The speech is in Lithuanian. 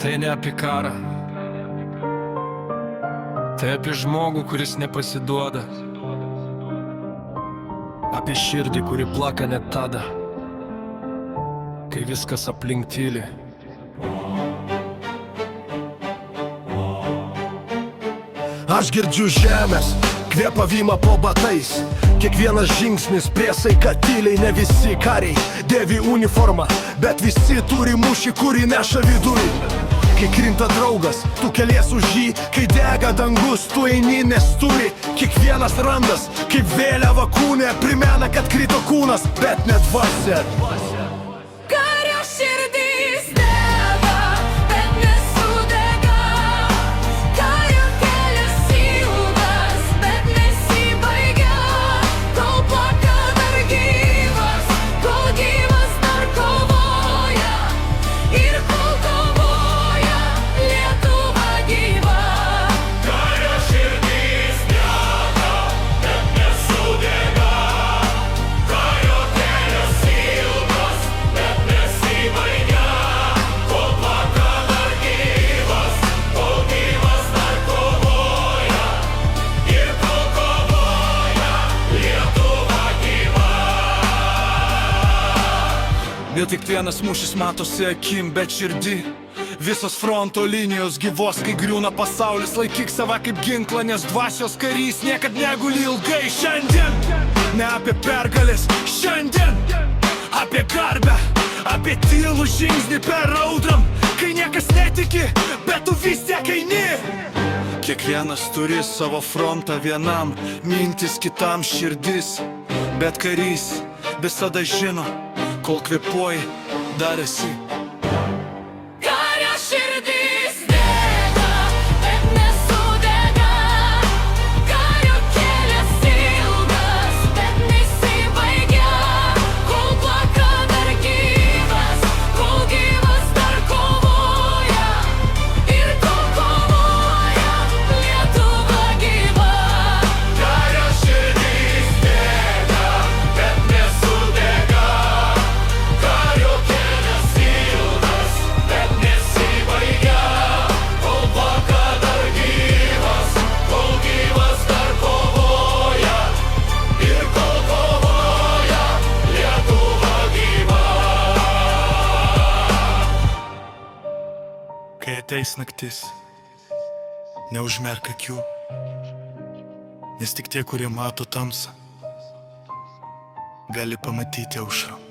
Tai ne apie karą, tai apie žmogų, kuris nepasiduoda, apie širdį, kuri plaka net tada, kai viskas aplink tyli. Aš girdžiu žemės kvėpavimą po batais. Kiekvienas žingsnis priesaika tyliai. Ne visi kariai dėvi uniformą, bet visi turi mūšį, kurį neša viduj. Kai krinta draugas, tu kelies už jį. Kai dega dangus, tu eini, nes turi. Kiekvienas randas, kaip vėliava kūne, primena, kad krito kūnas, bet ne dvasia. Kario širdis dega, bet nesudega. Kario kelias ilgas, bet nesibaigia. Kol plaka dar gyvas, kol gyvas dar kovoja. Ir kol kovoja, Lietuva gyva. Kario širdis dega, bet nesudega. Kario kelias ilgas, bet nesibaigia. Kol plaka dar gyvas, kol gyvas dar kovoja. Ir kol kovoja, Lietuva gyva. Ne tik vienas mūšis matosi akim, bet širdį. Visos fronto linijos gyvos, kai griūna pasaulis. Laikyk save kaip ginklą, nes dvasios karys niekad neguli ilgai. Šiandien ne apie pergalės, šiandien apie garbę, apie tylų žingsnį per audrą. Kai niekas netiki, bet tu vis tiek eini. Kiekvienas turi savo frontą vienam, mintis kitam širdis. Bet karys visada žino, kol kvėpuoji, dar esi. Kario širdis dega, bet nesudega. Kario kelias ilgas, bet nesibaigia. Kol plaka dar gyvas, kol gyvas dar kovoja. Ir kol kovoja, Lietuva gyva. Kario širdis dega, bet nesudega. Kario kelias ilgas, bet nesibaigia. Kol plaka dar gyvas, kol gyvas dar kovoja. Ir kol kovoja, Lietuva gyva. Kai ateis naktis, neužmerk akių, nes tik tie, kurie mato tamsą, gali pamatyti aušrą.